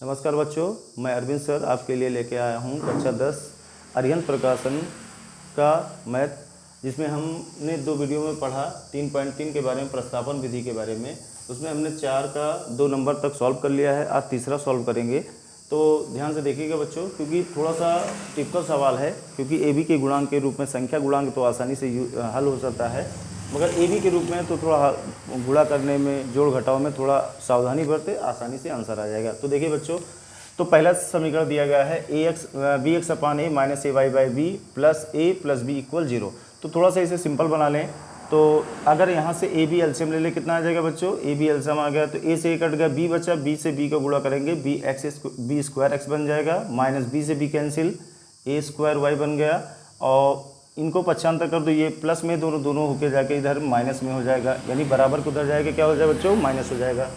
नमस्कार बच्चों, मैं अरविंद सर आपके लिए लेके आया हूँ कक्षा 10 अरिहंत प्रकाशन का मैथ, जिसमें हमने 2 वीडियो में पढ़ा 3.3 के बारे में, प्रस्तापन विधि के बारे में। उसमें हमने 4 का 2 नंबर तक सॉल्व कर लिया है। आज तीसरा सॉल्व करेंगे, तो ध्यान से देखिएगा बच्चों, क्योंकि थोड़ा सा टिपिकल सवाल है। क्योंकि ए बी के गुणांक के रूप में संख्या गुणांक तो आसानी से हल हो सकता है, मगर ए बी के रूप में तो थोड़ा गुणा करने में, जोड़ घटाव में थोड़ा सावधानी बरते, आसानी से आंसर आ जाएगा। तो देखिए बच्चों, तो पहला समीकरण दिया गया है B X upon A minus A Y by B plus B equal 0। तो थोड़ा सा इसे सिंपल बना लें। तो अगर यहाँ से ए बी एलसीएम ले लें, कितना आ जाएगा बच्चों? ए बी एलसीएम आ गया तो ए से ए कट गया, बी बचा, बी से बी का गुणा करेंगे, बी स्क्वायर एक्स बन जाएगा, माइनस बी से बी कैंसिल, ए स्क्वायर वाई बन गया। और इनको पक्षांतर कर दो, ये प्लस में दोनों होके जाके इधर माइनस में हो जाएगा, यानी बराबर को उधर जाएगा, क्या हो जाएगा बच्चों? माइनस हो जाएगा।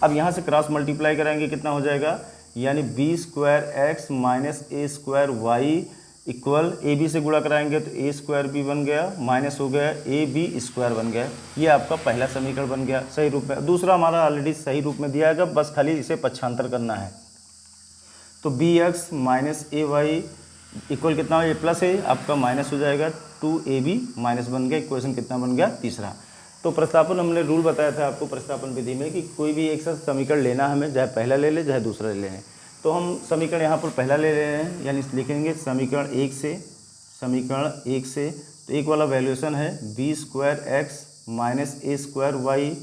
अब यहाँ से क्रॉस मल्टीप्लाई कराएंगे, कितना हो जाएगा? यानी B square X minus A square Y equal, A B से गुणा कराएंगे तो ए स्क्वायर बी बन गया, माइनस हो गया ए बी स्क्वायर बन गया। ये आपका पहला समीकरण बन गया सही रूप में। दूसरा हमारा ऑलरेडी सही रूप में दिया है, बस खाली इसे पक्षांतर करना है। तो B x minus A Y equal कितना है? ये प्लस है, आपका माइनस हो जाएगा, 2ab माइनस बन गया। इक्वेशन कितना बन गया? तीसरा। तो प्रस्तापन हमने रूल बताया था आपको प्रस्तापन विधि में कि कोई भी एक साथ समीकरण लेना हमें, चाहे पहला ले ले चाहे दूसरा ले लें। तो हम समीकरण यहाँ पर पहला ले रहे हैं, यानी लिखेंगे समीकरण 1 से। तो एक वाला वैल्यूएशन है B square X minus A square Y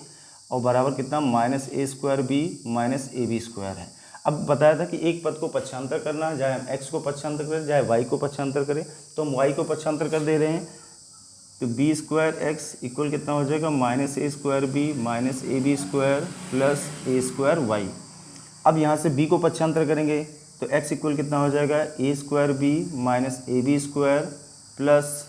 और बराबर कितना? Minus A square B minus A B square है। अब बताया था कि एक पद को पक्षांतर करना है, चाहे हम x को पक्षांतर करें चाहे y को पक्षांतर करें। तो हम y को पक्षांतर कर दे रहे हैं, तो बी स्क्वायर एक्स इक्वल कितना हो जाएगा? Minus A square B minus A B square plus A square Y. अब यहाँ से b को पक्षांतर करेंगे तो x इक्वल कितना हो जाएगा? A square B minus A B square plus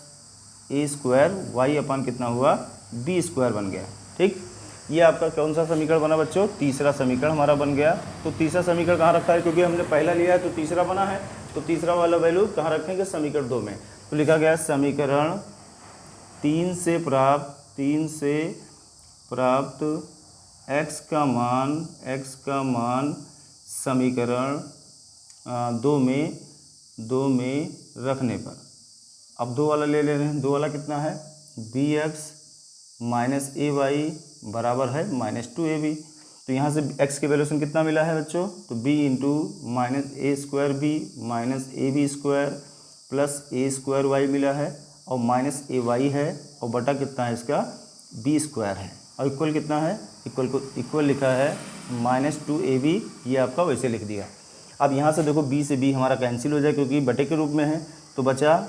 A square Y upon कितना हुआ? बी स्क्वायर बन गया। ठीक, ये आपका कौन सा समीकरण बना बच्चों? तीसरा समीकरण हमारा बन गया। तो तीसरा समीकरण कहाँ रखा है? क्योंकि हमने पहला लिया है तो तीसरा बना है, तो तीसरा वाला वैल्यू कहाँ रखेंगे? समीकरण 2 में। तो लिखा गया समीकरण 3 से प्राप्त x का मान समीकरण 2 में रखने पर। अब 2 वाला ले रहे हैं। 2 वाला कितना है? B x minus A Y बराबर है माइनस 2ab। तो यहाँ से x के वैल्यूशन कितना मिला है बच्चों? तो b into minus A square B minus A B square plus A square Y मिला है, और माइनस ए वाई है, और बटा कितना है इसका? b स्क्वायर है, और इक्वल कितना है? इक्वल लिखा है माइनस 2ab। ये आपका वैसे लिख दिया। अब यहाँ से देखो b से b हमारा कैंसिल हो जाए क्योंकि बटे के रूप में है, तो बचा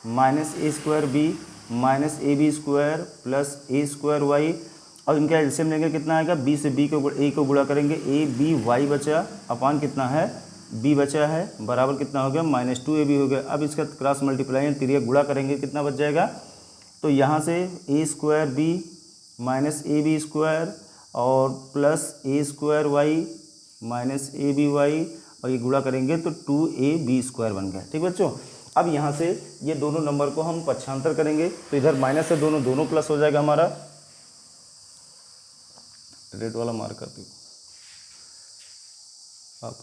minus A square B minus A B square plus A square Y, और इनका एलसीएम लेंगे, कितना आएगा? बी से बी को ए को गुणा करेंगे, ए बी वाई बचा अपान कितना है? बी बचा है, बराबर कितना हो गया? माइनस 2ab हो गया। अब इसका क्रॉस मल्टीप्लाई तिरिया गुणा करेंगे, कितना बच जाएगा? तो यहाँ से A square B minus A B square और plus A square Y minus A B Y, और ये गुणा करेंगे तो 2ab स्क्वायर बन गया। ठीक बच्चों, अब यहाँ से ये दोनों नंबर को हम पक्षांतर करेंगे, तो इधर माइनस से दोनों प्लस हो जाएगा हमारा। रेड वाला मार्क कर दो आप।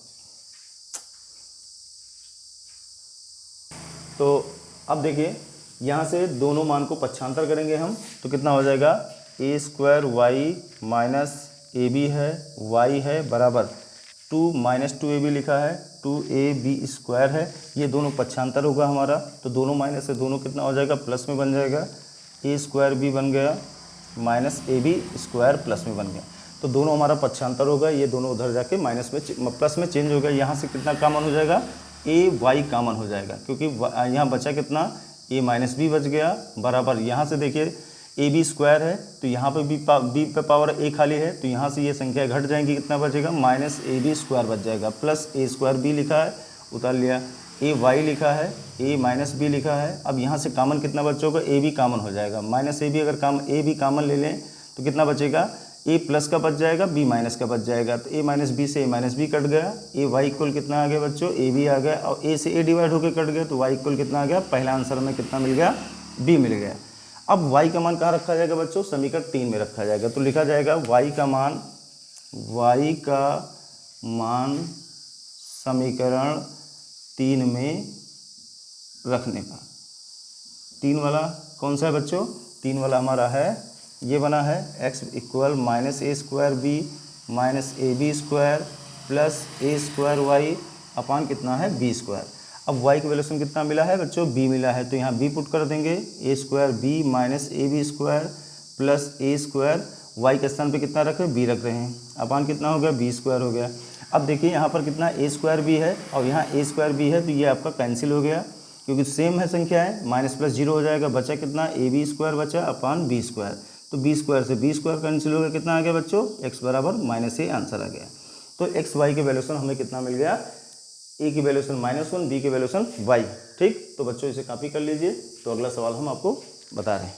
तो अब देखिए, यहाँ से दोनों मान को पक्षांतर करेंगे हम, तो कितना हो जाएगा? A square Y minus A B है, वाई है, बराबर 2 माइनस 2ab लिखा है, 2ab स्क्वायर है। ये दोनों पक्षांतर होगा हमारा, तो दोनों माइनस से दोनों कितना हो जाएगा? प्लस में बन जाएगा, ए स्क्वायर बी बन गया minus A B square plus में बन गया। तो दोनों हमारा पक्षांतर होगा, ये दोनों उधर जाके माइनस में प्लस में चेंज हो गया। यहाँ से कितना कॉमन हो जाएगा? ए वाई कॉमन हो जाएगा, क्योंकि यहाँ बचा कितना? ए माइनस बी बच गया, बराबर यहाँ से देखिए ए बी स्क्वायर है, तो यहाँ पे बी पे पावर ए खाली है, तो यहाँ से ये संख्या घट जाएंगी, कितना बचेगा? माइनस ए बी स्क्वायर बच जाएगा, प्लस ए स्क्वायर बी लिखा है, उतार लिया, ए वाई लिखा है, ए माइनस बी लिखा है। अब यहाँ से कॉमन कितना बचोगा? ए बी कॉमन हो जाएगा, माइनस ए बी अगर ए बी कॉमन ले लें तो कितना बचेगा? ए प्लस का बच जाएगा, बी माइनस का बच जाएगा, तो ए माइनस बी से ए माइनस बी कट गया, ए वाई इक्वल कितना आ गया बच्चों? ए बी आ गया, और ए से ए डिवाइड होकर कट गया, तो वाई इक्वल कितना आ गया? पहला आंसर में कितना मिल गया? बी मिल गया। अब y का मान कहाँ रखा जाएगा बच्चों? समीकरण 3 में रखा जाएगा। तो लिखा जाएगा y का मान समीकरण 3 में रखने पर। 3 वाला कौन सा है बच्चों? 3 वाला हमारा है, ये बना है x equal minus A square B minus A B square plus A square Y upon कितना है बी स्क्वायर। अब y का वैल्यूशन कितना मिला है बच्चों? b मिला है, तो यहाँ b पुट कर देंगे, A square B minus A B square plus A square y के स्थान पे कितना रख रहे हैं? b रख रहे हैं, अपान कितना हो गया? b स्क्वायर हो गया। अब देखिए यहाँ पर कितना ए स्क्वायर बी है और यहाँ ए स्क्वायर बी है, तो ये आपका कैंसिल हो गया क्योंकि सेम है संख्या है, माइनस प्लस जीरो हो जाएगा, बचा कितना? ए बी स्क्वायर बचा अपान बी स्क्वायर। तो बी स्क्वायर से बी स्क्वायर कैंसिल हो गया, कितना आ गया बच्चों? x बराबर माइनस ए आंसर आ गया। तो एक्स वाई के वैल्यूशन हमें कितना मिल गया? ए की वैल्यूशन -1, बी की वैल्यूशन y। ठीक, तो बच्चों इसे कॉपी कर लीजिए। तो अगला सवाल हम आपको बता रहे हैं।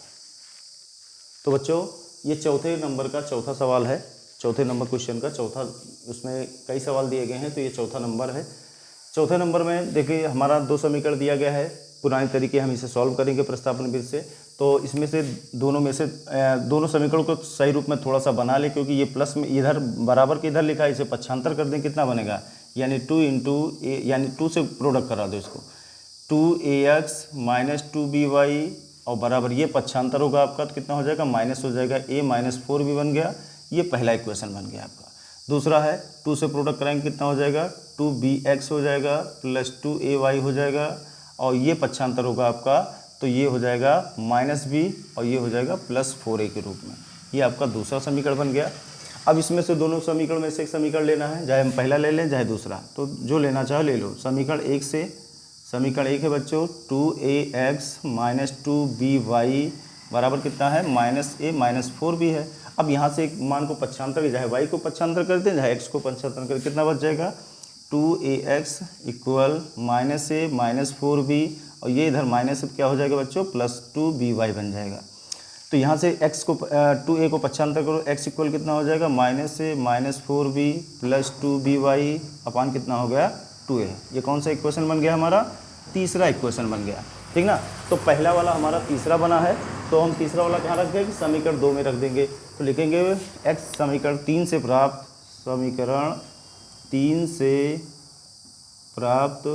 तो बच्चों ये चौथे नंबर का चौथा सवाल है, चौथे नंबर क्वेश्चन का चौथा, उसमें कई सवाल दिए गए हैं, तो ये चौथा नंबर है। चौथे नंबर में देखिए हमारा 2 समीकरण दिया गया है, पुराने तरीके हम इसे सॉल्व करेंगे प्रस्तावना विधि से। तो इसमें से दोनों समीकरणों को सही रूप में थोड़ा सा बना ले, क्योंकि ये प्लस में इधर बराबर के इधर लिखा है, इसे पक्षांतर कर दें, कितना बनेगा? यानी 2 इंटू ए, यानी 2 से प्रोडक्ट करा दो इसको, 2ax माइनस 2by और बराबर ये पक्षांतर होगा आपका, तो कितना हो जाएगा? माइनस हो जाएगा, a माइनस 4b बन गया। ये पहला इक्वेशन बन गया आपका। दूसरा है 2 से प्रोडक्ट कराएंगे, कितना हो जाएगा? 2bx हो जाएगा प्लस 2ay हो जाएगा और ये पक्षांतर होगा आपका, तो ये हो जाएगा -b और ये हो जाएगा +4a के रूप में। ये आपका दूसरा समीकरण बन गया। अब इसमें से दोनों समीकरण में से एक समीकरण लेना है, चाहे हम पहला ले लें चाहे दूसरा, तो जो लेना चाहो ले लो। समीकरण 1 से, समीकरण 1 है बच्चों 2ax माइनस 2by बराबर कितना है? -a माइनस 4b है। अब यहाँ से एक मान को पक्षांतर, चाहे y को पक्षांतर करते हैं चाहे x को पक्षांतर करते, कितना बच जाएगा? 2ax equal -a minus 4b और ये इधर माइनस क्या हो जाएगा बच्चों? +2by बन जाएगा। तो यहाँ से x को 2a को पक्षांतर करो, x इक्वल कितना हो जाएगा? -a minus 4b plus 2by अपान कितना हो गया? 2a। ये कौन सा इक्वेशन बन गया हमारा? तीसरा इक्वेशन बन गया, ठीक ना। तो पहला वाला हमारा तीसरा बना है, तो हम तीसरा वाला कहाँ रख देंगे? समीकरण 2 में रख देंगे। तो लिखेंगे x समीकरण 3 से प्राप्त, समीकरण 3 से प्राप्त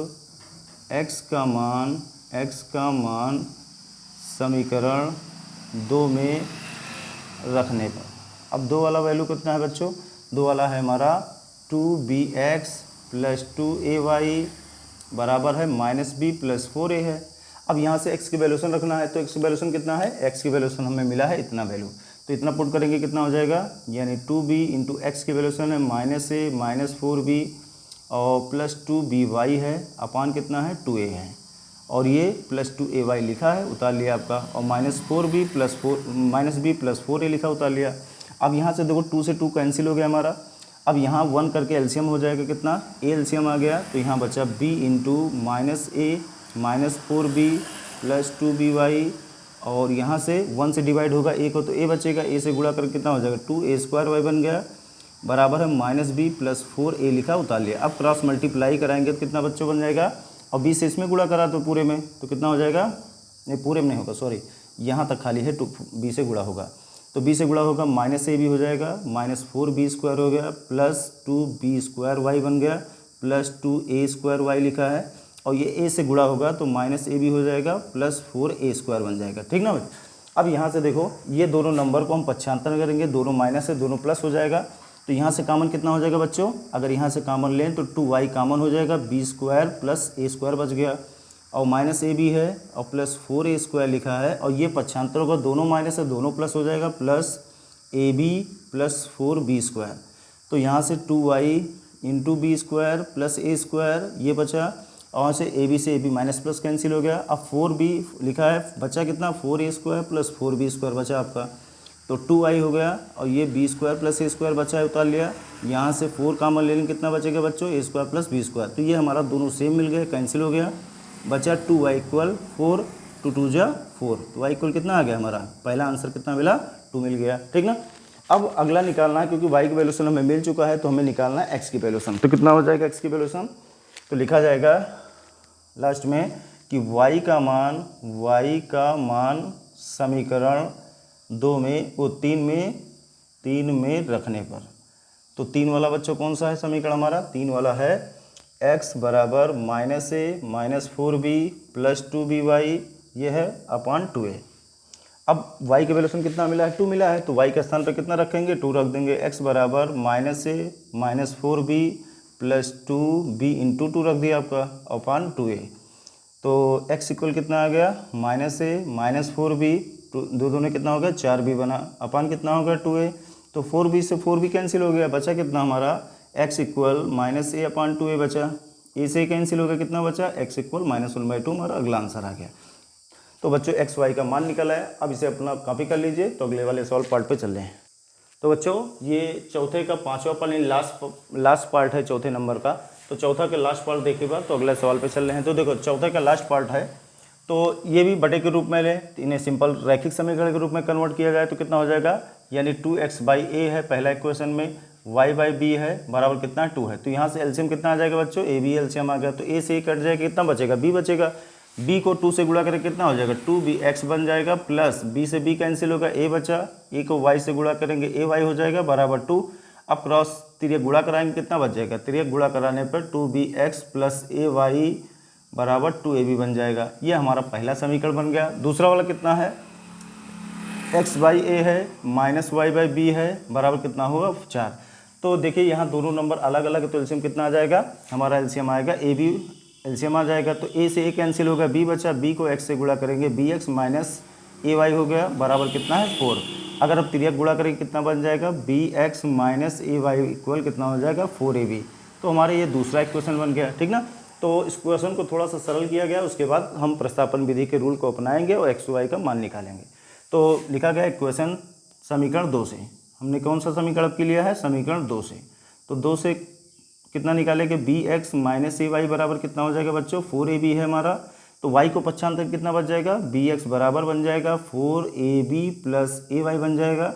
x का मान समीकरण 2 में रखने पर। अब 2 वाला वैल्यू कितना है बच्चों? 2 वाला है हमारा 2bx प्लस 2ay बराबर है -b प्लस 4a है। अब यहाँ से x की वैल्यूशन रखना है, तो x की वैल्यूशन कितना है? x की वैल्यूशन हमें मिला है इतना वैल्यू, तो इतना पुट करेंगे, कितना हो जाएगा? यानी 2b इंटू एक्स की वैल्यूशन है -a माइनस 4b और प्लस 2by है अपान कितना है? 2a है, और ये प्लस 2ay लिखा है, उतार लिया आपका, और -4b प्लस 4a लिखा, उतार लिया। अब यहाँ से देखो 2 से 2 कैंसिल हो गया हमारा। अब यहाँ 1 करके एलसीएम हो जाएगा, कितना? a एलसीएम आ गया, तो यहाँ बचा b into -a minus 4b plus 2by और यहाँ से 1 से डिवाइड होगा a को, तो a बचेगा, a से गुणा करके कितना हो जाएगा? 2a² y बन गया बराबर है -b प्लस 4a लिखा, उतार लिया। अब क्रॉस मल्टीप्लाई कराएंगे तो कितना बच्चों बन जाएगा? और b से इसमें गुणा करा तो पूरे में, तो कितना हो जाएगा? नहीं पूरे में नहीं होगा, सॉरी, यहाँ तक खाली है, b से गुणा होगा, तो b से गुणा होगा -ab हो जाएगा, -4b² हो गया प्लस 2b² y बन गया प्लस 2a² y लिखा है, और ये a से गुणा होगा तो -ab हो जाएगा प्लस 4a² बन जाएगा, ठीक ना भाई। अब यहाँ से देखो ये दोनों नंबर को हम पक्षांतर करेंगे, दोनों माइनस है दोनों प्लस हो जाएगा, तो यहाँ से कॉमन कितना हो जाएगा बच्चों? अगर यहाँ से कॉमन लें तो 2y कॉमन हो जाएगा, b² प्लस a² बच गया, और -ab है और प्लस 4a² लिखा है, और ये पक्षांतर होगा, दोनों माइनस है दोनों प्लस हो जाएगा, प्लस ab प्लस 4b²। तो यहाँ से 2y into b² plus a² ये बचा, और से ab माइनस प्लस कैंसिल हो गया। अब 4b लिखा है, बचा कितना? 4a² प्लस 4b² बचा आपका, तो 2y हो गया, और ये b² प्लस a² बचा है, उतार लिया। यहाँ से 4 कॉमन ले लेंगे, कितना बचेगा बच्चों? a² प्लस b², तो ये हमारा दोनों सेम मिल गए, कैंसिल हो गया, बचा 2y इक्वल 4, 2 2 जा 4, तो y इक्वल कितना आ गया हमारा? पहला आंसर कितना मिला? 2 मिल गया, ठीक ना। अब अगला निकालना है, क्योंकि y की वैल्यूशन हमें मिल चुका है, तो हमें निकालना है x की वैल्यूशन। तो कितना हो जाएगा x की वैल्यूशन? तो लिखा जाएगा लास्ट में कि y का मान समीकरण 2 में, वो 3 में रखने पर। तो 3 वाला बच्चों कौन सा है समीकरण हमारा? 3 वाला है एक्स बराबर -a-4b प्लस 2by ये है अपान 2a। अब y के वैल्यूशन कितना मिला है, 2 मिला है, तो y के स्थान पर कितना रखेंगे, 2 रख देंगे। x बराबर -a-4b प्लस 2b इंटू 2 रख दिया आपका अपान 2a। तो x इक्वल कितना आ गया, -a-4b, दो दोनों कितना हो गया, 4b बना, अपान कितना हो गया 2a। तो 4b से 4b कैंसिल हो गया, बचा कितना हमारा x इक्वल -a/2a बचा, a से कैंसिल हो गया, कितना बचा x इक्वल -1/2 हमारा अगला आंसर आ गया। तो बच्चों x y का मान निकला है। अब इसे अपना कॉपी कर लीजिए, तो अगले वाले सॉल्व पार्ट पे चल रहे हैं। तो बच्चों ये चौथे का 5वां पार्ट लास्ट पार्ट है चौथे नंबर का। तो चौथा का लास्ट पार्ट देखे बाद तो अगले सवाल पे चल रहे हैं। तो देखो चौथा का लास्ट पार्ट है, तो ये भी बटे के रूप में ले, इन्हें सिंपल रैखिक समीकरण के रूप में कन्वर्ट किया गया तो कितना हो जाएगा, यानी 2x/a है पहला इक्वेशन में, y/b है बराबर कितना 2 है। तो यहाँ से एलसीएम कितना आ जाएगा बच्चों, a b एलसीएम आ गया। तो a से a कट जाएगा, कितना बचेगा, b बचेगा। b को 2 से गुणा करके कितना हो जाएगा, 2bx बन जाएगा, प्लस b से b कैंसिल होगा, a बचा, a को y से गुणा करेंगे ay हो जाएगा बराबर 2। अब क्रॉस तिर्यक गुणा कराएंगे, कितना बच जाएगा, तिर्यक गुणा कराने पर 2bx प्लस ay बराबर 2ab बन जाएगा। ये हमारा पहला समीकरण बन गया। दूसरा वाला कितना है, x/a है माइनस y/b है बराबर कितना होगा 4। तो देखिए यहाँ दोनों नंबर अलग अलग है, तो एलसीएम कितना आ जाएगा, हमारा एलसीएम आएगा ab एलसीएम आ जाएगा। तो a से a कैंसिल होगा, b बचा, b को x से गुणा करेंगे, bx माइनस ay हो गया बराबर कितना है 4। अगर अब तिर्यक गुणा करेंगे कितना बन जाएगा, bx माइनस ay इक्वल कितना हो जाएगा 4ab। तो हमारे ये दूसरा इक्वेशन बन गया, ठीक ना। तो इस क्वेश्चन को थोड़ा सा सरल किया गया, उसके बाद हम प्रतिस्थापन विधि के रूल को अपनाएंगे और एक्स वाई का मान निकालेंगे। तो लिखा गया इक्वेशन समीकरण 2 से, हमने कौन सा समीकरण अब लिया है, समीकरण 2 से। तो 2 से कितना निकालेंगे, bx माइनस ay बराबर कितना हो जाएगा बच्चों 4ab है हमारा। तो y को पक्षांतर कितना बच जाएगा, bx बराबर बन जाएगा 4ab प्लस ay बन जाएगा।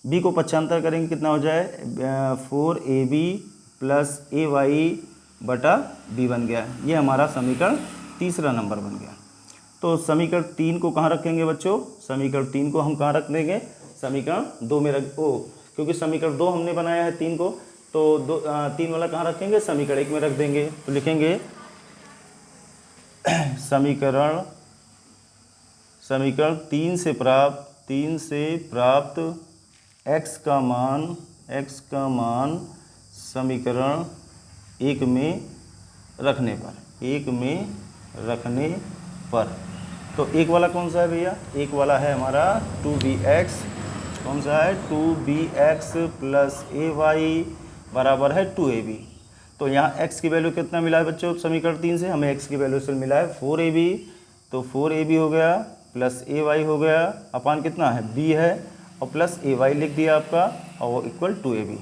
b को पक्षांतर करेंगे कितना हो जाए 4ab प्लस ay बटा b बन गया। ये हमारा समीकरण तीसरा नंबर बन गया। तो समीकरण 3 को कहाँ रखेंगे बच्चों, समीकरण 3 को हम कहाँ रख देंगे, समीकरण 2 में रख क्योंकि समीकरण 2 हमने बनाया है 3 को, तो 3 वाला कहाँ रखेंगे, समीकरण 1 में रख देंगे। तो लिखेंगे समीकरण 3 से प्राप्त x का मान समीकरण 1 में रखने पर, तो एक वाला कौन सा है भैया, एक वाला है हमारा 2bx, कौन सा है 2bx प्लस ay बराबर है 2ab। तो यहाँ x की वैल्यू कितना मिला है बच्चों, समीकरण 3 से हमें x की वैल्यू से मिला है 4ab। तो 4ab हो गया प्लस ay हो गया, अपान कितना है b है, और प्लस ay लिख दिया आपका, और वो इक्वल 2ab।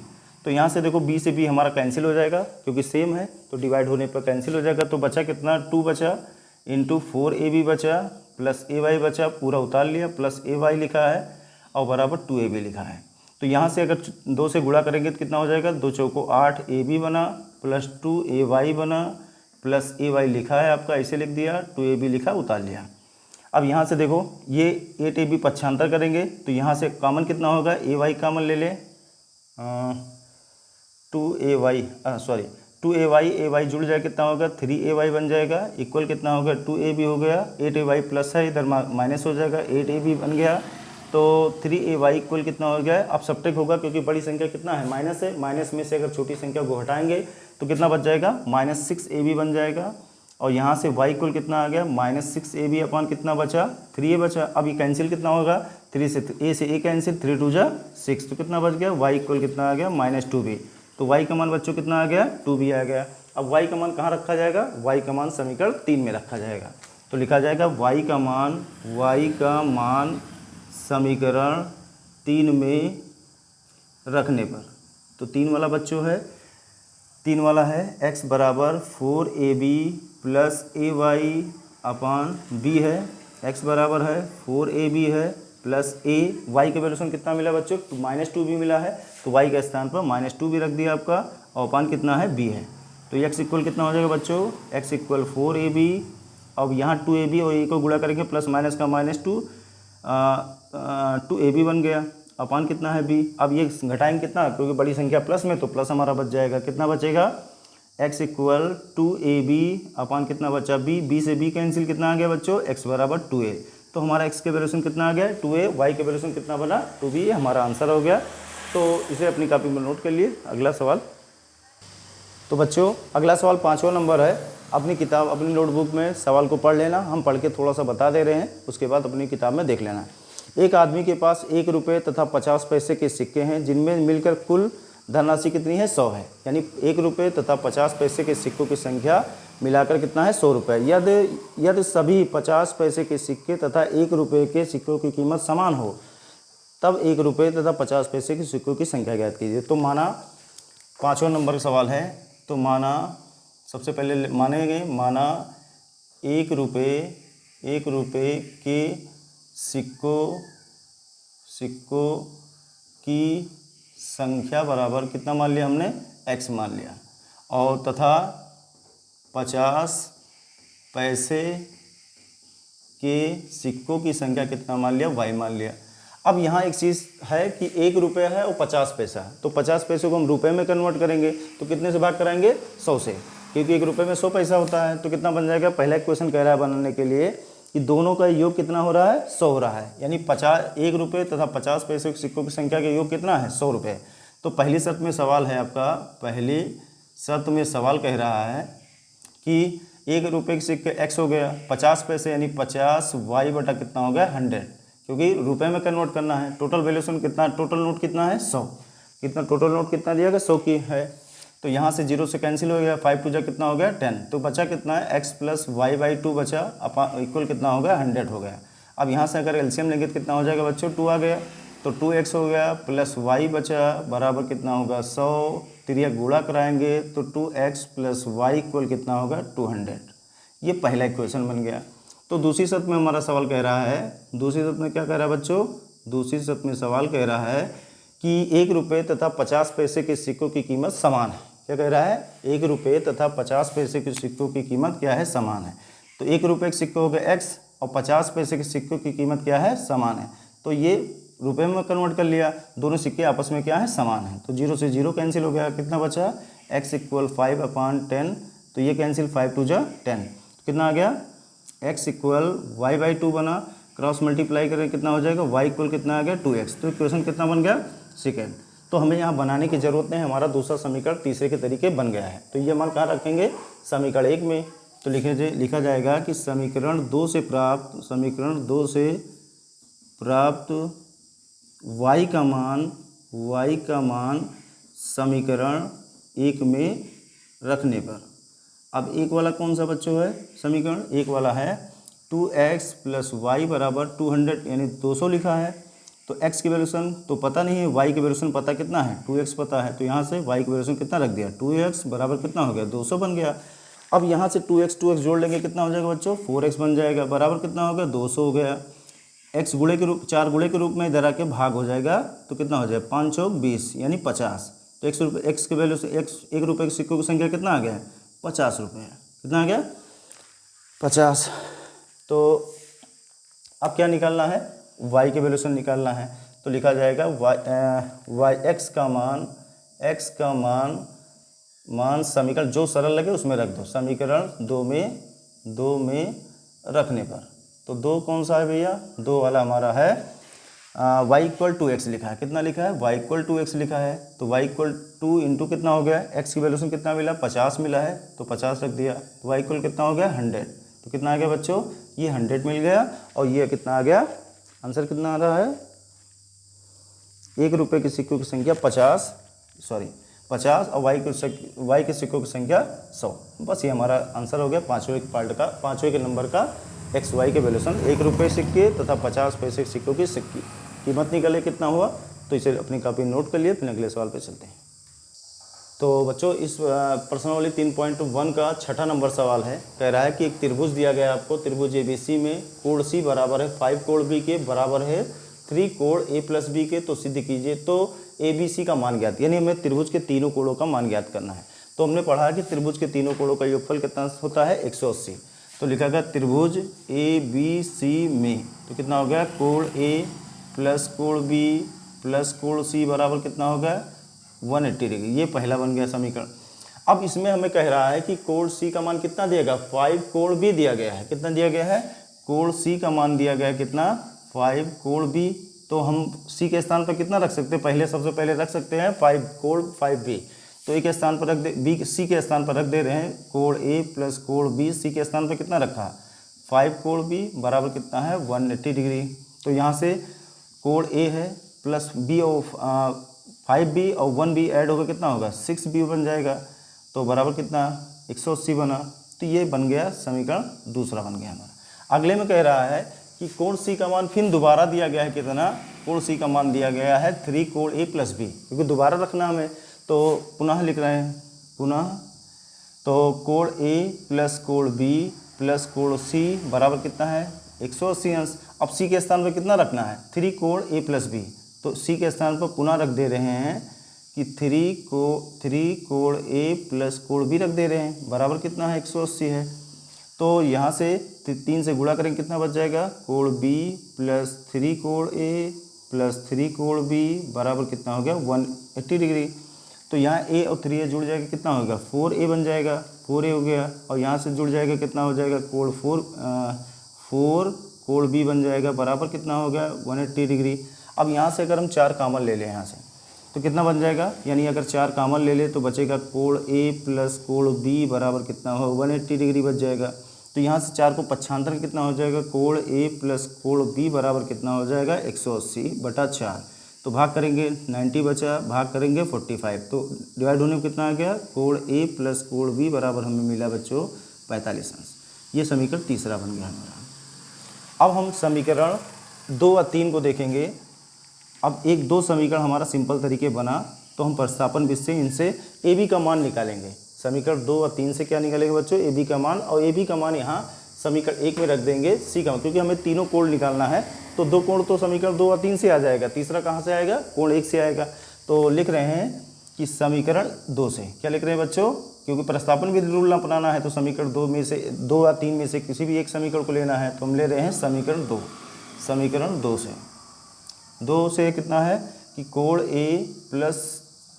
तो यहाँ से देखो b से b हमारा कैंसिल हो जाएगा क्योंकि सेम है, तो डिवाइड होने पर कैंसिल हो जाएगा। तो बचा कितना 2 बचा इंटू 4ab बचा प्लस ay बचा, पूरा उतार लिया, प्लस ay लिखा है और बराबर 2ab लिखा है। तो यहाँ से अगर 2 से गुणा करेंगे तो कितना हो जाएगा, 2 चौको 8ab बना प्लस 2ay बना प्लस ay लिखा है आपका, ऐसे लिख दिया, 2ab लिखा उतार लिया। अब यहाँ से देखो ये 8ab पक्षांतर करेंगे तो यहाँ से कॉमन कितना होगा, ay कॉमन ले ले, 2ay जुड़ जाए कितना होगा 3ay बन जाएगा, इक्वल कितना होगा 2ab हो गया, 8ay प्लस है इधर माइनस हो जाएगा, 8ab बन गया। तो 3ay इक्वल कितना हो गया, अब सब्ट्रैक्ट होगा क्योंकि बड़ी संख्या कितना है माइनस है, माइनस में से अगर छोटी संख्या को हटाएंगे तो कितना बच जाएगा -6ab बन जाएगा। और यहाँ से y इक्वल कितना आ गया -6ab अपान कितना बचा 3a बचा। अब ये कैंसिल कितना होगा, 3 से a से a कैंसिल, 3 2 जा 6, तो कितना बच गया y इक्वल कितना आ गया -2b। तो y का मान बच्चों कितना आ गया 2b आ गया। अब y का मान कहाँ रखा जाएगा, y का मान समीकरण 3 में रखा जाएगा। तो लिखा जाएगा y का मान समीकरण 3 में रखने पर। तो 3 वाला बच्चों है, 3 वाला है x बराबर 4ab प्लस ay अपान b है, x बराबर है 4ab है प्लस a, y के वैल्यूशन कितना मिला बच्चों -2b मिला है, तो y के स्थान पर -2b रख दिया आपका, और अपान कितना है b है। तो x इक्वल कितना हो जाएगा बच्चों, x इक्वल 4ab, अब यहाँ 2ab और a को गुणा करेंगे प्लस माइनस का -2, 2ab बन गया, अपान कितना है b। अब ये घटाएंगे कितना, क्योंकि बड़ी संख्या प्लस में तो प्लस हमारा बच जाएगा, कितना बचेगा x इक्वल 2ab अपान कितना बचा b, b से b कैंसिल, कितना आ गया बच्चों x बराबर 2a। तो हमारा x के वैल्यूशन कितना आ गया 2a, y के वैल्यूशन कितना बना 2b, ये हमारा आंसर हो गया। तो इसे अपनी कॉपी में नोट कर लिए। अगला सवाल, तो बच्चों अगला सवाल 5वां नंबर है। अपनी किताब अपनी नोटबुक में सवाल को पढ़ लेना, हम पढ़ के थोड़ा सा बता दे रहे हैं, उसके बाद अपनी किताब में देख लेना। एक आदमी के पास 1 रुपये तथा 50 पैसे के सिक्के हैं जिनमें मिलकर कुल धनराशि कितनी है 100 है। यानी 1 रुपये तथा 50 पैसे के सिक्कों की संख्या मिलाकर कितना है 100 रुपये। यदि सभी 50 पैसे के सिक्के तथा 1 रुपये के सिक्कों की कीमत समान हो तब 1 रुपये तथा 50 पैसे के सिक्कों की संख्या ज्ञात कीजिए। तो माना 5वां नंबर का सवाल है। तो माना सबसे पहले मानेंगे, माना 1 रुपये के सिक्कों की संख्या बराबर कितना मान लिया हमने x मान लिया, और तथा 50 पैसे के सिक्कों की संख्या कितना मान लिया y मान लिया। अब यहाँ एक चीज़ है कि 1 रुपये है और 50 पैसा है, तो 50 पैसे को हम रुपए में कन्वर्ट करेंगे तो कितने से भाग कराएंगे 100 से, क्योंकि 1 रुपये में 100 पैसा होता है। तो कितना बन जाएगा, पहला क्वेश्चन कह रहा है बनाने के लिए कि दोनों का योग कितना हो रहा है 100 हो रहा है, यानी 1 रुपये तथा 50 पैसे के सिक्कों की संख्या का योग कितना है 100 रुपये। तो पहली शर्त में सवाल है आपका, पहली शर्त में सवाल कह रहा है कि 1 रुपये के सिक्के x हो गया, 50 पैसे यानी 50 y बटा कितना हो गया 100, क्योंकि रुपए में कन्वर्ट करना है। टोटल वैल्यूशन कितना, टोटल नोट कितना है 100, कितना टोटल नोट कितना दिया गया 100 की है। तो यहाँ से 0 से कैंसिल हो गया, 5 2 कितना हो गया 10, तो बचा कितना है x प्लस वाई बाई 2 बचा इक्वल कितना हो गया 100 हो गया। अब यहाँ से अगर एलसीएम लेंगे तो कितना हो जाएगा बच्चों 2 आ गया, तो 2x हो गया प्लस y बचा बराबर कितना होगा 100, त्रिया गुणा कराएंगे तो 2x प्लस वाई इक्वल कितना होगा 200। ये पहला इक्वेशन बन गया। तो दूसरी शर्त में हमारा सवाल कह रहा है, दूसरी शर्त में क्या कह रहा है बच्चों, दूसरी शर्त में सवाल कह रहा है कि 1 रुपये तथा 50 पैसे के सिक्कों की कीमत समान है। क्या कह रहा है, 1 रुपये तथा 50 पैसे के सिक्कों की कीमत क्या है समान है। तो 1 रुपये के सिक्के हो गए x और 50 पैसे के सिक्कों की कीमत क्या है समान है, तो ये रुपये में कन्वर्ट कर लिया, दोनों सिक्के आपस में क्या है समान है। तो 0 से 0 कैंसिल हो गया, कितना बचा x इक्वल 5/10, तो ये कैंसिल 5 2 10, कितना आ गया x इक्वल y बाई 2 बना, क्रॉस मल्टीप्लाई करें कितना हो जाएगा y इक्वल कितना आ गया 2x। तो इक्वेशन कितना बन गया सेकेंड। तो हमें यहाँ बनाने की ज़रूरत नहीं, हमारा दूसरा समीकरण तीसरे के तरीके बन गया है। तो ये मान कहाँ रखेंगे समीकरण 1 में, तो लिखा जाएगा कि समीकरण 2 से प्राप्त y का मान समीकरण 1 में रखने पर। अब एक वाला कौन सा बच्चों है समीकरण, एक वाला है 2x प्लस वाई बराबर 200 यानी 200 लिखा है। तो x की वैल्यूशन तो पता नहीं है, y की वैल्यूशन पता कितना है 2x पता है, तो यहाँ से y की वैल्यूशन कितना रख दिया 2x बराबर कितना हो गया 200 बन गया। अब यहाँ से 2x जोड़ लेंगे कितना हो जाएगा बच्चों 4x बन जाएगा, बराबर कितना हो गया 200 हो गया। x गुणे के रूप 4 गुणे के रूप में इधर आके भाग हो जाएगा, तो कितना हो जाएगा 5 चौक 20 यानी 50। तो x की वैल्यू से 1 रुपये के सिक्कों की संख्या कितना आ गया 50 रुपये, कितना आ गया 50। तो अब क्या निकालना है y के वैल्यूशन निकालना है, तो लिखा जाएगा x का मान समीकरण जो सरल लगे उसमें रख दो, समीकरण 2 में रखने पर। तो 2 कौन सा है भैया 2 वाला हमारा है y इक्वल 2x लिखा है, कितना लिखा है y इक्वल 2x लिखा है। तो y इक्वल 2 इंटू कितना हो गया x की वैल्यूशन कितना मिला 50 मिला है, तो 50 रख दिया, तो y इक्वल कितना हो गया 100। तो कितना आ गया बच्चों ये 100 मिल गया, और ये कितना आ गया आंसर कितना आ रहा है 1 रुपये के सिक्कों की संख्या 50 और y के सिक्कों की संख्या 100। बस ये हमारा आंसर हो गया 5वें के नंबर का एक्स वाई के वैल्यूशन। 1 रुपये सिक्के तथा 50 पैसे के सिक्कों की कीमत निकले कितना हुआ, तो इसे अपनी कॉपी नोट कर लिए। फिर अगले सवाल पे चलते हैं। तो बच्चों इस प्रश्नावली 3.1 का 6ठा नंबर सवाल है। कह रहा है कि एक त्रिभुज दिया गया आपको, त्रिभुज ABC में कोण C बराबर है 5 कोण B के बराबर है 3 कोण A प्लस B के, तो सिद्ध कीजिए। तो ABC का मान ज्ञात, यानी हमें त्रिभुज के तीनों कोणों का मान ज्ञात करना है। तो हमने पढ़ा कि त्रिभुज के तीनों कोणों का योगफल कितना होता है 180। तो लिखा गया त्रिभुज ABC में, तो कितना हो गया कोण A प्लस कोण B प्लस कोण C बराबर कितना हो गया 180 डिग्री। ये पहला बन गया समीकरण। अब इसमें हमें कह रहा है कि कोण सी का मान कितना दिया गया, 5 कोण बी दिया गया है। कितना दिया गया है, कोण सी का मान दिया गया है कितना, 5 कोण बी। तो हम सी के स्थान पर कितना रख सकते हैं, पहले सबसे पहले रख सकते हैं 5 कोण 5 बी। तो ए के स्थान पर रख दे, बी सी के स्थान पर रख दे रहे हैं कोण ए प्लस कोण बी। सी के स्थान पर कितना रखा, 5 कोण बी बराबर कितना है 180 डिग्री। तो यहाँ से कोण ए है प्लस बी और 5b और 1b ऐड होकर कितना होगा 6b बन जाएगा। तो बराबर कितना 180 बना। तो ये बन गया समीकरण दूसरा बन गया हमारा। अगले में कह रहा है कि कोण सी का मान फिर दोबारा दिया गया है कितना, कोण सी का मान दिया गया है 3 कोण ए प्लस बी, क्योंकि दोबारा रखना हमें तो पुनः लिख रहे हैं पुनः। तो कोण ए प्लस कोण बी प्लस कोण सी बराबर कितना है 180 अंश। अब सी के स्थान पर कितना रखना है 3 कोण ए प्लस बी। तो सी के स्थान पर पुनः रख दे रहे हैं कि 3 कोण ए प्लस कोण बी रख दे रहे हैं, बराबर कितना है 180 है। तो यहाँ से 3 से गुणा करेंगे कितना बच जाएगा, कोण बी प्लस 3 कोण ए प्लस 3 कोण बी बराबर कितना हो गया 180 डिग्री। तो यहाँ ए और 3a जुड़ जाएगा कितना होगा 4a बन जाएगा, 4a हो गया। और यहाँ से जुड़ जाएगा कितना हो जाएगा कोण 4 कोण बी बन जाएगा, बराबर कितना हो गया 180 डिग्री। अब यहाँ से अगर हम 4 कॉमन ले लें यहाँ से तो कितना बन जाएगा, यानी अगर 4 कॉमन ले ले तो बचेगा कोण ए प्लस कोण बी बराबर कितना हो 180 डिग्री बच जाएगा। तो यहाँ से 4 को पक्षांतर कितना हो जाएगा, कोण ए प्लस कोण बी बराबर कितना हो जाएगा 180/4। तो भाग करेंगे 90 बचा, भाग करेंगे 45, तो डिवाइड होने में कितना आ गया, कोण ए प्लस कोण बी बराबर हमें मिला बच्चों 45 अंश। ये समीकरण तीसरा बन गया हमारा। अब हम समीकरण 2 और 3 को देखेंगे। अब 1-2 समीकरण हमारा सिंपल तरीके बना, तो हम प्रतिस्थापन विधि से इनसे ए बी का मान निकालेंगे। समीकरण 2 और 3 से क्या निकालेंगे बच्चों, ए बी का मान। और ए बी का मान यहाँ समीकरण 1 में रख देंगे सी का मान, क्योंकि हमें तीनों कोण निकालना है। तो 2 कोण तो समीकरण 2 और 3 से आ जाएगा, तीसरा कहाँ से आएगा, कोण 1 से आएगा। तो लिख रहे हैं कि समीकरण 2 से, क्या लिख रहे हैं बच्चों, क्योंकि प्रतिस्थापन विधि रूल अपनाना है तो समीकरण 2 में से 2 या 3 में से किसी भी एक समीकरण को लेना है। तो हम ले रहे हैं समीकरण 2। समीकरण 2 से कितना है कि कोण ए प्लस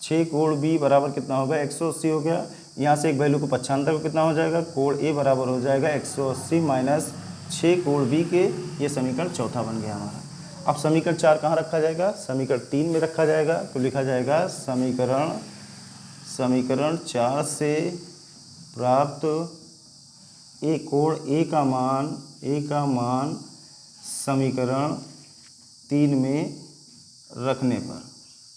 6 कोण बी बराबर कितना होगा 180 हो गया। यहाँ से एक वैल्यू को पक्षांतर को कितना हो जाएगा, कोण ए बराबर हो जाएगा 180 माइनस 6 कोण बी के। ये समीकरण चौथा बन गया हमारा। अब समीकरण 4 कहाँ रखा जाएगा, समीकरण 3 में रखा जाएगा। तो लिखा जाएगा समीकरण 4 से प्राप्त कोण ए का मान समीकरण 3 में रखने पर।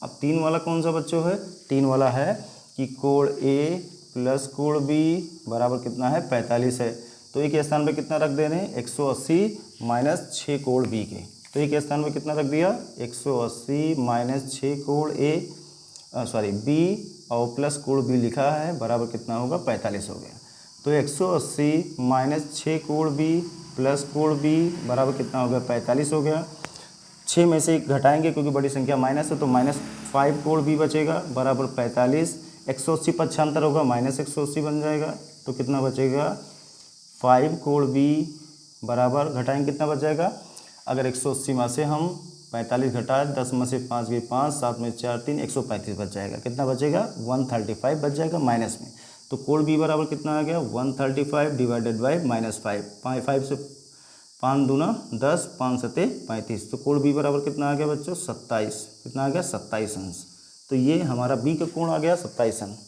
अब 3 वाला कौन सा बच्चों है, 3 वाला है कि कोण ए प्लस कोण बी बराबर कितना है 45 है। तो ए के स्थान पर कितना रख दे रहे हैं 180 माइनस 6 कोण बी के। तो ए के स्थान पर कितना रख दिया 180 माइनस 6 कोण बी और प्लस कोण बी लिखा है, बराबर कितना होगा 45 हो गया। तो 180 माइनस 6 कोण बी प्लस कोण बी बराबर कितना हो गया 45 हो गया। 6 में से घटाएंगे क्योंकि बड़ी संख्या माइनस है, तो -5 कोण बी बचेगा बराबर 45। 180 पक्षांतर होगा -180 बन जाएगा। तो कितना बचेगा 5 कोण बी बराबर, घटाएंगे कितना बच जाएगा, अगर 180 में से हम 45 घटाए 10 में से 5 गए 5, 7 में 4 3, 135 बच जाएगा। कितना बचेगा 135 बच जाएगा माइनस में। तो कोण बी बराबर कितना आ गया 135 डिवाइडेड बाई -5, 5 से 5 दूना 10, 5 सते 35। तो कोण बी बराबर कितना आ गया बच्चों 27। कितना आ गया 27 अंश। तो ये हमारा बी का कोण आ गया 27 अंश।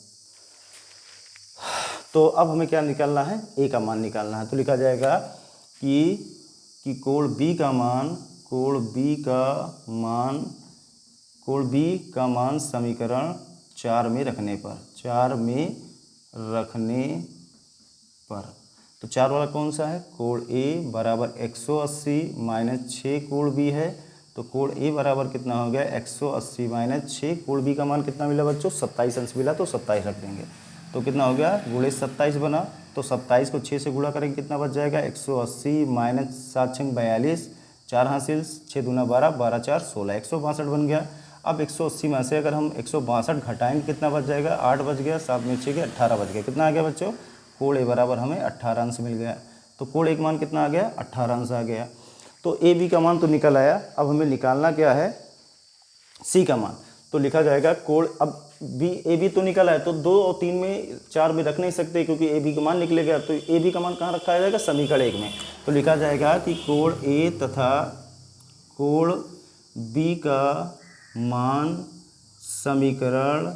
तो अब हमें क्या निकालना है, ए का मान निकालना है। तो लिखा जाएगा कि कोण बी का मान समीकरण 4 में रखने पर। तो 4 वाला कौन सा है, कोण ए बराबर 180 माइनस 6 कोण बी है। तो कोण ए बराबर कितना हो गया 180 माइनस 6, कोण बी का मान कितना मिला बच्चों 27 अंश मिला। तो 27 रख देंगे, तो कितना हो गया गुणे 27 बना। तो 27 को 6 से गुणा करेंगे कितना बच जाएगा 180 माइनस 7 6 42, 4 हासिल 6 दूना 12, 12 4 16, 162 बन गया। अब 180 में से अगर हम 162 घटाएंगे कितना बच जाएगा 8 बच गया, 7 में 6 के 18 बच गया। कितना आ गया बच्चों, कोण ए बराबर हमें 18 अंश मिल गया। तो कोण ए का मान कितना आ गया 18 अंश आ गया। तो ए बी का मान तो निकल आया। अब हमें निकालना क्या है सी का मान। तो लिखा जाएगा कोण, अब बी ए बी तो निकला है तो 2 और 3 में 4 में रख नहीं सकते क्योंकि ए बी का मान निकलेगा, तो ए बी का मान कहाँ रखा जाएगा, समीकरण 1 में। तो लिखा जाएगा कि कोण ए तथा कोण बी का मान समीकरण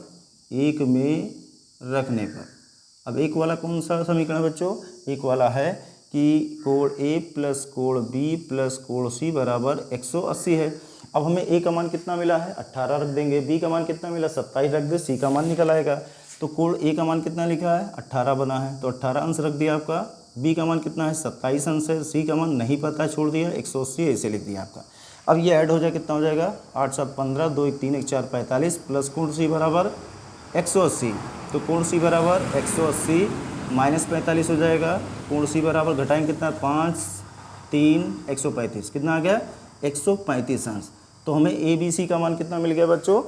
1 में रखने पर, अब एक वाला कौन सा समीकरण है बच्चों, एक वाला है कि कोण ए प्लस कोण बी प्लस कोण सी बराबर 180 है। अब हमें ए का मान कितना मिला है 18 रख देंगे, बी का मान कितना मिला 27 रख दे, सी का मान निकल आएगा। तो कोण ए का मान कितना लिखा है 18 बना है, तो 18 अंश रख दिया आपका। बी का मान कितना है 27 अंश है, सी का मान नहीं पता छोड़ दिया 180 ऐसे लिख दिया आपका। अब ये ऐड हो जाए कितना हो जाएगा 8 7 15 2 1 3 1 4 45 प्लस कोण सी बराबर 180, तो कोण सी बराबर 180 माइनस 45 हो जाएगा। कोण सी बराबर घटाएंगे कितना 5 3 135, कितना आ गया 135 अंश। तो हमें ए बी सी का मान कितना मिल गया बच्चों,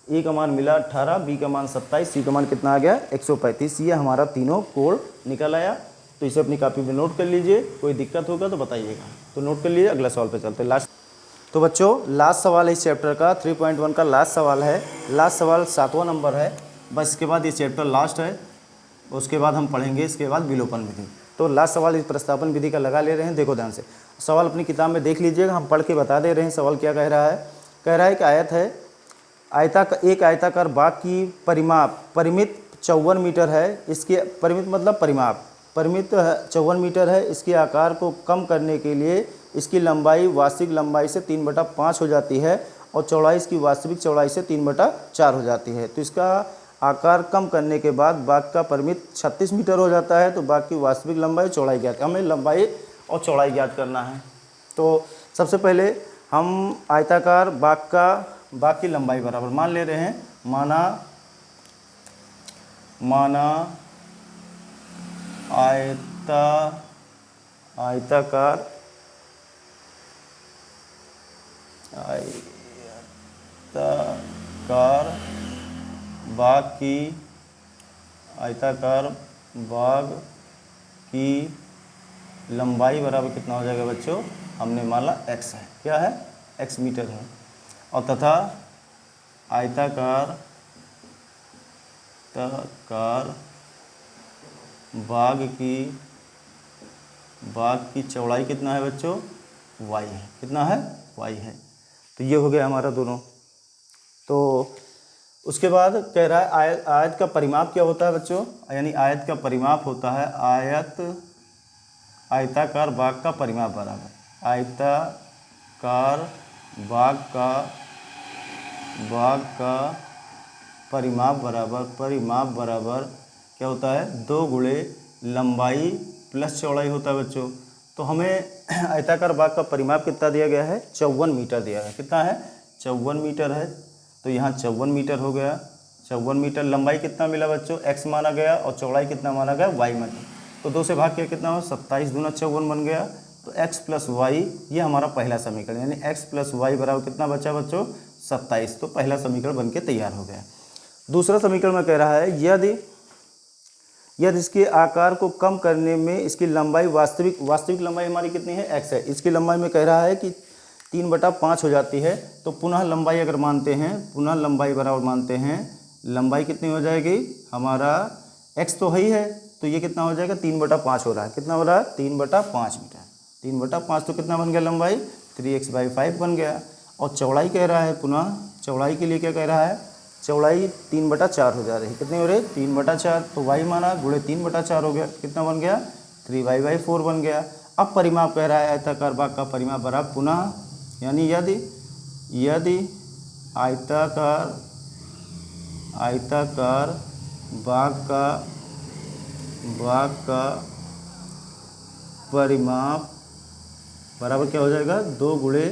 ए का मान मिला 18, बी का मान 27, सी का मान कितना आ गया 135। ये हमारा तीनों कोण निकल आया। तो इसे अपनी कॉपी में नोट कर लीजिए, कोई दिक्कत होगा तो बताइएगा। तो नोट कर लीजिए, अगला सवाल पे चलते हैं। लास्ट, तो बच्चों लास्ट सवाल है इस चैप्टर का 3.1 का लास्ट सवाल है। लास्ट सवाल 7वां नंबर है, बस इसके बाद ये चैप्टर लास्ट है, उसके बाद हम पढ़ेंगे इसके बाद विलोपन विधि। तो लास्ट सवाल इस प्रतिस्थापन विधि का लगा ले रहे हैं, देखो ध्यान से सवाल अपनी किताब में देख लीजिएगा, हम पढ़ के बता दे रहे हैं। सवाल क्या कह रहा है, कह रहा है कि आयत है, एक आयताकार बाग की परिमित 54 मीटर है। इसके परिमित मतलब परिमित 54 मीटर है। इसके आकार को कम करने के लिए इसकी लंबाई वास्तविक लंबाई से 3/5 हो जाती है और चौड़ाई इसकी वास्तविक चौड़ाई से 3/4 हो जाती है। तो इसका आकार कम करने के बाद बाग का परिमित 36 मीटर हो जाता है। तो बाग की वास्तविक लंबाई चौड़ाई ज्ञात, हमें लंबाई और चौड़ाई ज्ञात करना है। तो सबसे पहले हम आयताकार बाग की लंबाई बराबर मान ले रहे हैं, माना आयताकार बाग की लंबाई बराबर कितना हो जाएगा बच्चों, हमने माना x है, क्या है x मीटर है। और तथा आयताकार बाग की चौड़ाई कितना है बच्चों, y है, कितना है y है। तो ये हो गया हमारा दोनों। तो उसके बाद कह रहा है आयत का परिमाप क्या होता है बच्चों, यानी आयत का परिमाप होता है आयताकार बाग का परिमाप बराबर आयताकार बाग का परिमाप बराबर क्या होता है 2 गुणे लंबाई प्लस चौड़ाई होता है बच्चों। तो हमें आयताकार बाग का परिमाप कितना दिया गया है 54 मीटर दिया है, कितना है 54 मीटर है। तो यहाँ 54 मीटर हो गया, 54 मीटर। लंबाई कितना मिला बच्चों, x माना गया और चौड़ाई कितना माना गया y माना। तो 2 से भाग किया कितना हो 27 दूना 54 बन गया। तो x प्लस y ये हमारा पहला समीकरण, यानी x प्लस y बराबर कितना बचा बच्चों 27। तो पहला समीकरण बनके तैयार हो गया। दूसरा समीकरण में कह रहा है यदि इसके आकार को कम करने में इसकी लंबाई वास्तविक लंबाई हमारी कितनी है x है, इसकी लंबाई में कह रहा है कि 3/5 हो जाती है। तो पुनः लंबाई अगर मानते हैं, पुनः लंबाई बराबर मानते हैं, लंबाई कितनी हो जाएगी हमारा x तो ही है, तो ये कितना हो जाएगा 3/5 हो रहा है, कितना हो रहा है 3/5 मीटर। 3/5 तो कितना बन गया लंबाई 3x/5 बन गया। और चौड़ाई कह रहा है, पुनः चौड़ाई के लिए क्या कह रहा है, चौड़ाई 3/4 हो जा रही है, कितनी हो रही 3/4। तो y माना गुणे 3/4 हो गया, कितना बन गया 3y/4 बन गया। अब परिमाप कह रहा है आयताकार बाग का परिमाप बराबर पुनः, यानी यदि आयताकार बाग का परिमाप बराबर क्या हो जाएगा 2 गुणे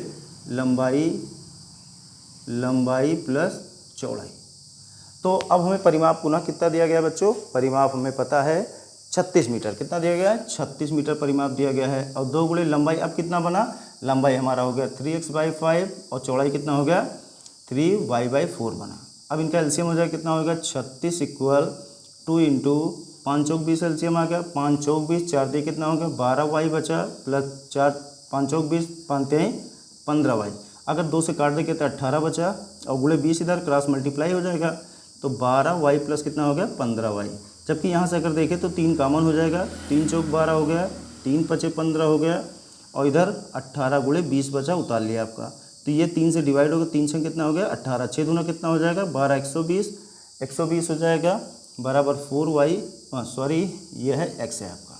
लंबाई प्लस चौड़ाई। तो अब हमें परिमाप पुनः कितना दिया गया बच्चों, परिमाप हमें पता है 36 मीटर, कितना दिया गया है 36 मीटर परिमाप दिया गया है। और 2 गुणे लंबाई, अब कितना बना, लंबाई हमारा हो गया 3x/5 और चौड़ाई कितना हो गया 3y/4 बना। अब इनका एलसीएम हो जाएगा, कितना होगा 36 = 2 × 5 चौक 20 एलसीएम आ गया, 5 चौक 20, 4 × कितना हो गया 12y बचा, प्लस 4 5 चौक 20, 5 × 15y। अगर 2 से काट देंगे तो 18 बचा और गुणे 20 इधर क्रॉस मल्टीप्लाई हो जाएगा तो 12y प्लस कितना हो गया 15y। जबकि यहाँ से अगर देखें तो 3 कॉमन हो जाएगा, 3 चौक 12 हो गया, 3 पचे 15 हो गया और इधर 18 गुणे 20 बचा, उतार लिया आपका। तो ये 3 से डिवाइड होगा, 3 से कितना हो गया 18, 6 दूना कितना हो जाएगा 12, 120 हो जाएगा बराबर 4y, सॉरी ये है x है आपका,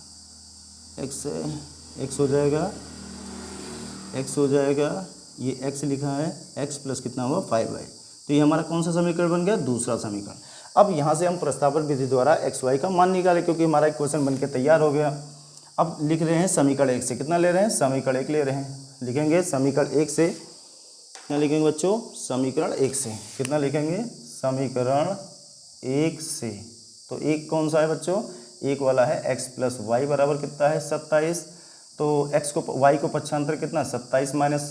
x हो जाएगा, ये x लिखा है, x प्लस कितना हुआ 5y। तो ये हमारा कौन सा समीकरण बन गया, दूसरा समीकरण। अब यहाँ से हम प्रस्तावन विधि द्वारा xy का मान निकालें क्योंकि हमारा एक क्वेश्चन बन के तैयार हो गया। अब लिख रहे हैं समीकरण 1 से, कितना ले रहे हैं समीकरण 1 ले रहे हैं, लिखेंगे समीकरण 1 से, क्या लिखेंगे बच्चों समीकरण 1 से, कितना लिखेंगे समीकरण 1 से। तो एक कौन सा है बच्चों, एक वाला है x प्लस वाई बराबर कितना है 27। तो x को y को पक्षांतर कितना 27 माइनस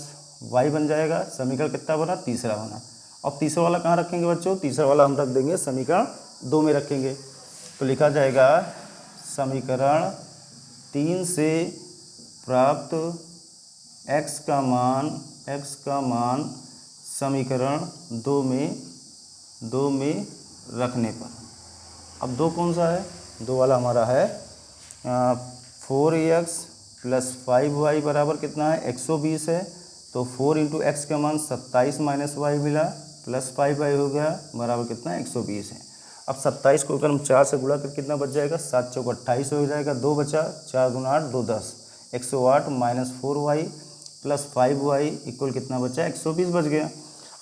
y बन जाएगा, समीकरण कितना बना तीसरा बना। अब तीसरा वाला कहाँ रखेंगे बच्चों, तीसरा वाला हम रख देंगे समीकरण 2 में रखेंगे। तो लिखा जाएगा समीकरण 3 से प्राप्त x का मान समीकरण 2 में रखने पर। अब 2 कौन सा है, 2 वाला हमारा है 4x प्लस 5y बराबर कितना है 120 है। तो 4 इंटू एक्स का मान 27 माइनस वाई मिला प्लस 5y हो गया बराबर कितना 120 है। अब 27 को अगर हम 4 से गुणा कर कितना बच जाएगा, 7 चौक 28 हो जाएगा, 2 बचा, 4 दूना 8, 2 10, 108 minus 4y plus 5y equal कितना बचा 120 बच गया।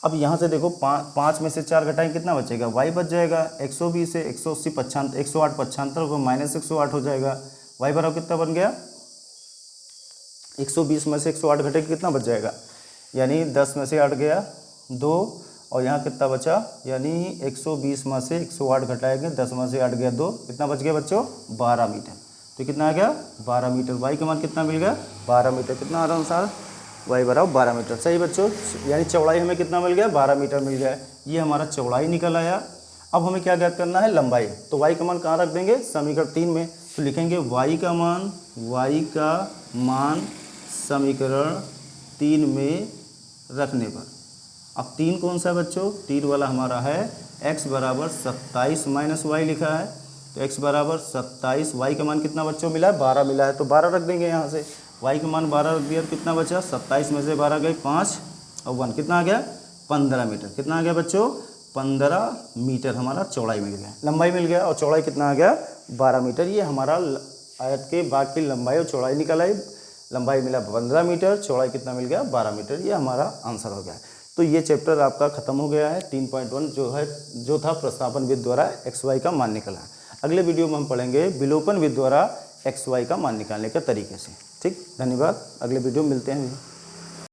अब यहाँ से देखो 5 में से 4 घटाएं कितना बचेगा, y बच जाएगा 120 से 180 पक्षांतर 108 पक्षांतर होगा माइनस 108 हो जाएगा, y बराबर कितना बन गया 120 में से 108 घटे कितना बच जाएगा, यानी 10 में से 8 गया 2 और यहाँ कितना बचा, यानी 120 में से 108 घटाएंगे 10 में से 8 गया 2, कितना बच गया बच्चों 12 मीटर। तो कितना आ गया 12 मीटर, y का मान कितना मिल गया 12 मीटर, कितना आ रहा अनुसार y बराबर 12 मीटर। सही बच्चों, यानी चौड़ाई हमें कितना मिल गया 12 मीटर मिल गया, ये हमारा चौड़ाई निकल आया। अब हमें क्या ज्ञात करना है लंबाई, तो y का मान कहाँ रख देंगे समीकरण 3 में। तो लिखेंगे y का मान समीकरण 3 में रखने पर। अब 3 कौन सा है बच्चों, 3 वाला हमारा है x बराबर 27 माइनस वाई लिखा है। तो x बराबर 27, y का मान कितना बच्चों मिला है 12 मिला है, तो 12 रख देंगे यहाँ से, y का मान 12 रख दिया, कितना बचा 27 में से 12 गए 5 और 1 कितना आ गया 15 मीटर। कितना आ गया बच्चों 15 मीटर हमारा चौड़ाई मिल गया, लंबाई मिल गया, और चौड़ाई कितना आ गया 12 मीटर। ये हमारा आयत के भाग की लंबाई और चौड़ाई निकल आई, लंबाई मिला 15 मीटर, चौड़ाई कितना मिल गया 12 मीटर, ये हमारा आंसर हो गया। तो ये चैप्टर आपका खत्म हो गया है 3.1 जो था प्रस्तावन विधि द्वारा xy का मान निकलना। अगले वीडियो में हम पढ़ेंगे विलोपन विधि द्वारा xy का मान निकालने के तरीके से। ठीक, धन्यवाद, अगले वीडियो में मिलते हैं।